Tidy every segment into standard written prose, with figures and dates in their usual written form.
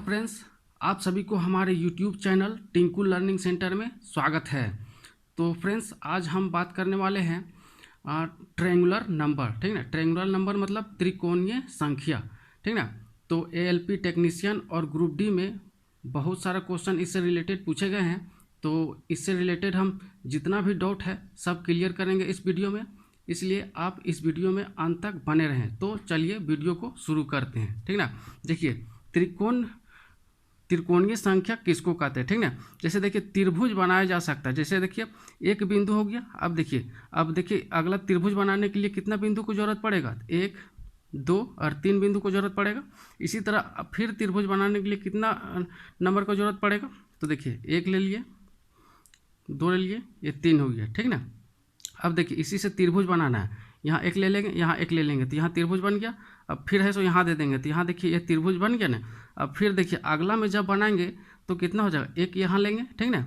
Friends, आप सभी को हमारे YouTube channel Tinku learning centre में स्वागत है। तो फ्रेंड्स, आज हम बात करने वाले हैं ट्रायंगुलर नंबर। ठीक ना, ट्रायंगुलर नंबर मतलब त्रिकोणीय संख्या। ठीक ना, तो ALP टेक्नीशियन और ग्रुप डी में बहुत सारा क्वेश्चन इससे रिलेटेड पूछे गए हैं। तो इससे रिलेटेड हम जितना भी डाउट है सब क्लियर करेंगे इस वीडियो में, इसलिए आप इस वीडियो में अंत तक बने रहें। तो चलिए वीडियो को शुरू करते हैं। ठीक ना, देखिए त्रिकोणीय संख्या किसको कहते हैं। ठीक ना, जैसे देखिए त्रिभुज बनाया जा सकता है। जैसे देखिए एक बिंदु हो गया। अब देखिए अगला त्रिभुज बनाने के लिए कितना बिंदु को जरूरत पड़ेगा, 1 2 और 3 बिंदु को जरूरत पड़ेगा। इसी तरह फिर त्रिभुज बनाने के लिए कितना नंबर को जरूरत पड़ेगा, तो देखिए 1 ले लिए, 2 ले लिए, ये 3 हो गया। ठीक ना, अब देखिए इसी से त्रिभुज बनाना है। यहाँ 1 ले लेंगे, यहाँ 1 ले लेंगे, तो यहाँ त्रिभुज बन गया। अब फिर है सो यहाँ दे देंगे, तो यहाँ देखिए ये त्रिभुज बन गया ना। अब फिर देखिए अगला में जब बनाएंगे तो कितना हो जाएगा, 1 यहाँ लेंगे। ठीक ना,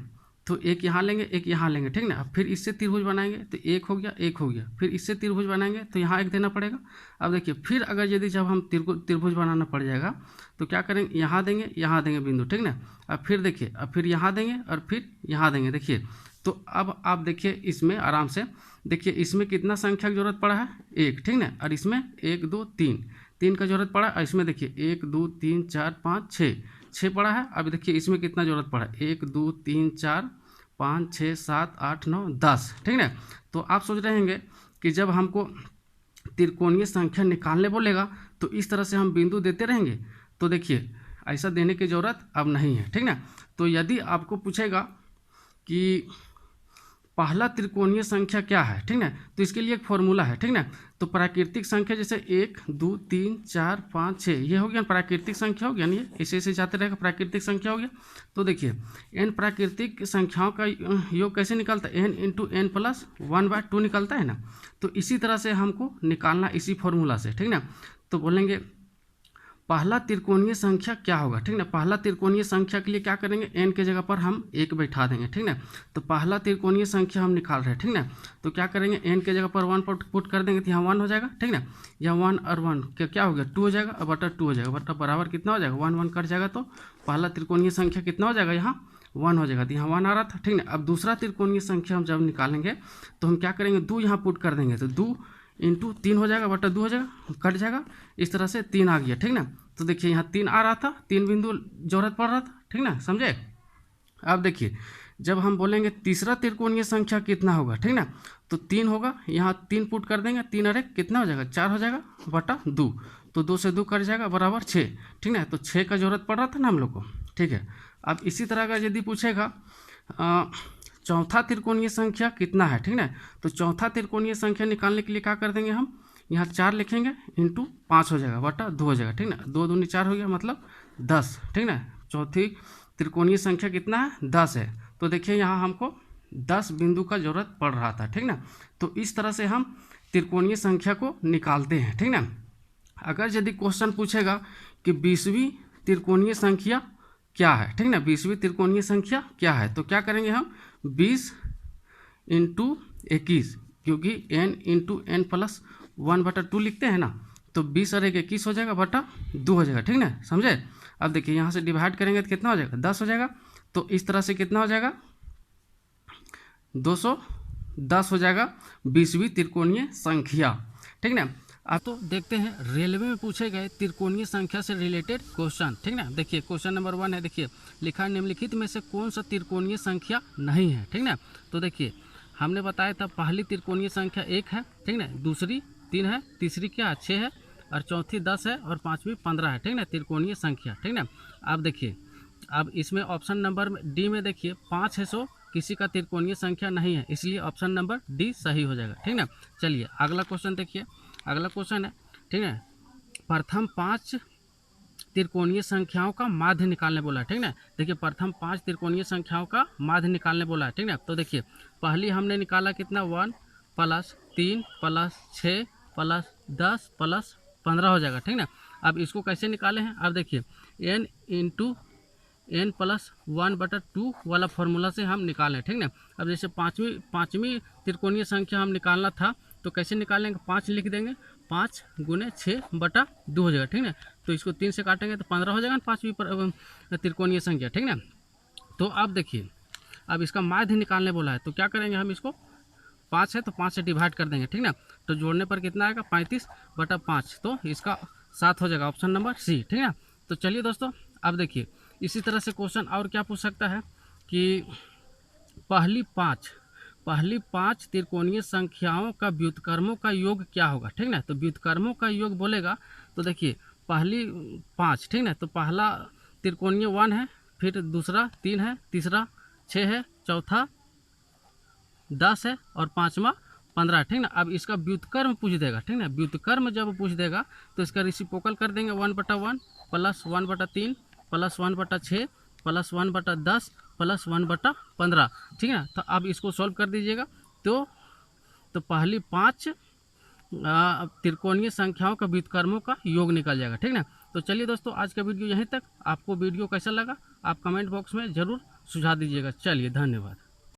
तो 1 यहाँ लेंगे, 1 यहाँ लेंगे। ठीक ना, अब फिर इससे त्रिभुज बनाएंगे तो 1 हो गया, 1 हो गया। फिर इससे त्रिभुज बनाएंगे तो यहाँ 1 देना पड़ेगा। अब देखिए फिर अगर यदि जब हम त्रिभुज बनाना पड़ जाएगा तो क्या करेंगे, यहाँ देंगे बिंदु। ठीक ना, अब फिर देखिए, अब फिर यहाँ देंगे और फिर यहाँ देंगे। देखिए तो अब आप देखिए इसमें आराम से देखिए, इसमें कितना संख्या की जरूरत पड़ा है, 1। ठीक ना, और इसमें 1 2 3 का जरूरत पड़ा। और इसमें देखिए 1 2 3 4 5 6 पड़ा है। अब देखिए इसमें कितना जरूरत पड़ा, 1 2 3 4 5 6 7 8 9 10। ठीक ना, तो आप सोच रहे होंगे कि जब हमको त्रिकोणीय संख्या निकालने बोलेगा तो इस तरह से हम बिंदु देते रहेंगे। तो देखिए ऐसा देने की ज़रूरत अब नहीं है। ठीक ना, तो यदि आपको पूछेगा कि पहला त्रिकोणीय संख्या क्या है, ठीक ना, तो इसके लिए एक फॉर्मूला है। ठीक ना, तो प्राकृतिक संख्या जैसे 1 2 3 4 5 6 ये हो गया प्राकृतिक संख्या हो गया। नहीं, ऐसे ऐसे जाते रहेगा, प्राकृतिक संख्या हो गया। तो देखिए n प्राकृतिक संख्याओं का योग कैसे निकलता है, n इंटू एन प्लस 1/2 निकलता है ना। तो इसी तरह से हमको निकालना इसी फॉर्मूला से। ठीक ना, तो बोलेंगे पहला त्रिकोणीय संख्या क्या होगा। ठीक ना, पहला त्रिकोणीय संख्या के लिए क्या करेंगे, n के जगह पर हम 1 बैठा देंगे। ठीक ना, तो पहला त्रिकोणीय संख्या हम निकाल रहे हैं। ठीक ना, तो क्या करेंगे, n के जगह पर 1 पुट कर देंगे तो यहाँ 1 हो जाएगा। ठीक ना, यहाँ 1 और 1 क्या हो गया, 2 हो जाएगा। और बटा 2 हो जाएगा, बटा बराबर कितना हो जाएगा, 1 1 कट जाएगा। तो पहला त्रिकोणीय संख्या कितना हो जाएगा, यहाँ 1 हो जाएगा। तो यहाँ 1 आ रहा था। ठीक ना, अब दूसरा त्रिकोणीय संख्या हम जब निकालेंगे तो हम क्या करेंगे, 2 यहाँ पुट कर देंगे। तो 2 इंटू 3 हो जाएगा, बटा 2 हो जाएगा, कट जाएगा। इस तरह से 3 आ गया। ठीक ना, तो देखिए यहाँ 3 आ रहा था, 3 बिंदु जरूरत पड़ रहा था। ठीक ना, समझे। अब देखिए जब हम बोलेंगे तीसरा त्रिकोणीय संख्या कितना होगा, ठीक ना, तो 3 होगा। यहाँ 3 पुट कर देंगे, 3 और 1 कितना हो जाएगा, 4 हो जाएगा, बटा 2। तो 2 से 2 कट जाएगा, बराबर 6। ठीक ना, तो 6 का जरूरत पड़ रहा था ना हम लोग को। ठीक है, अब इसी तरह का यदि पूछेगा चौथा त्रिकोणीय संख्या कितना है। ठीक ना, तो चौथा त्रिकोणीय संख्या निकालने के लिए क्या कर देंगे, हम यहाँ 4 लिखेंगे, इंटू 5 हो जाएगा, बटा 2 हो जाएगा। ठीक ना, 2 दूनी 4 हो गया, मतलब 10। ठीक ना, चौथी त्रिकोणीय संख्या कितना है, 10 है। तो देखिए यहाँ हमको 10 बिंदु का जरूरत पड़ रहा था। ठीक ना, तो इस तरह से हम त्रिकोणीय संख्या को निकालते हैं। ठीक ना, अगर यदि क्वेश्चन पूछेगा कि 20वीं त्रिकोणीय संख्या क्या है, ठीक ना, 20वीं त्रिकोणीय संख्या क्या है, तो क्या करेंगे हम 20 इंटू 21, क्योंकि n इंटू एन प्लस 1/2 लिखते हैं ना। तो 20 और 1 21 हो जाएगा, बटा 2 हो जाएगा। ठीक ना, समझे। अब देखिए यहाँ से डिवाइड करेंगे तो कितना हो जाएगा, 10 हो जाएगा। तो इस तरह से कितना हो जाएगा, 210 हो जाएगा 20वीं त्रिकोणीय संख्या। ठीक ना, अब तो देखते हैं रेलवे में पूछे गए त्रिकोणीय संख्या से रिलेटेड क्वेश्चन। ठीक ना, देखिए क्वेश्चन नंबर 1 है। देखिए लिखा है निम्नलिखित में से कौन सा त्रिकोणीय संख्या नहीं है। ठीक ना, तो देखिए हमने बताया था पहली त्रिकोणीय संख्या 1 है। ठीक ना, दूसरी 3 है, तीसरी क्या 6 है, और चौथी 10 है, और पांचवी 15 है। ठीक ना, त्रिकोणीय संख्या। ठीक ना, अब देखिए अब इसमें ऑप्शन नंबर डी में देखिए 5 है, सो किसी का त्रिकोणीय संख्या नहीं है, इसलिए ऑप्शन नंबर डी सही हो जाएगा। ठीक ना, चलिए अगला क्वेश्चन देखिए। अगला क्वेश्चन है, ठीक है, प्रथम 5 त्रिकोणीय संख्याओं का माध्य निकालने बोला है। ठीक ना, देखिए प्रथम 5 त्रिकोणीय संख्याओं का माध्य निकालने बोला है। ठीक ना, तो देखिए पहली हमने निकाला कितना, 1 + 3 + 6 + 10 + 15 हो जाएगा। ठीक ना, अब इसको कैसे निकाले हैं, अब देखिए n इंटू n + 1/2 वाला फॉर्मूला से हम निकालें। ठीक ना, अब जैसे पाँचवीं त्रिकोणीय संख्या हम निकालना था तो कैसे निकालेंगे, 5 लिख देंगे, 5 × 6/2 हो जाएगा। ठीक ना, तो इसको 3 से काटेंगे तो 15 हो जाएगा ना पाँचवीं त्रिकोणीय संख्या, ठीक ना। तो अब देखिए, अब इसका माध्य निकालने बोला है, तो क्या करेंगे हम, इसको 5 है तो 5 से डिवाइड कर देंगे, ठीक ना। तो जोड़ने पर कितना आएगा, 35/5, तो इसका 7 हो जाएगा, ऑप्शन नंबर सी, ठीक ना। तो चलिए दोस्तों, अब देखिए इसी तरह से क्वेश्चन और क्या पूछ सकता है कि पहली पाँच त्रिकोणीय संख्याओं का व्युत्क्रमों का योग क्या होगा, ठीक ना। तो व्युत्क्रमों का योग बोलेगा तो देखिए पहली 5, ठीक ना। तो पहला त्रिकोणीय 1 है, फिर दूसरा 3 है, तीसरा 6 है, चौथा 10 है और पाँचवा 15, ठीक ना। अब इसका व्युत्क्रम पूछ देगा, ठीक ना। व्युत्क्रम जब पूछ देगा तो इसका रेसिप्रोकल कर देंगे, 1/1 प्लस 1/3 प्लस 1/6 प्लस 1/10 प्लस 1/15, ठीक है। तो अब इसको सॉल्व कर दीजिएगा, तो पहली 5 त्रिकोणीय संख्याओं का व्युत्क्रमों का योग निकल जाएगा, ठीक ना। तो चलिए दोस्तों, आज का वीडियो यहीं तक। आपको वीडियो कैसा लगा आप कमेंट बॉक्स में ज़रूर सुझाव दीजिएगा। चलिए, धन्यवाद।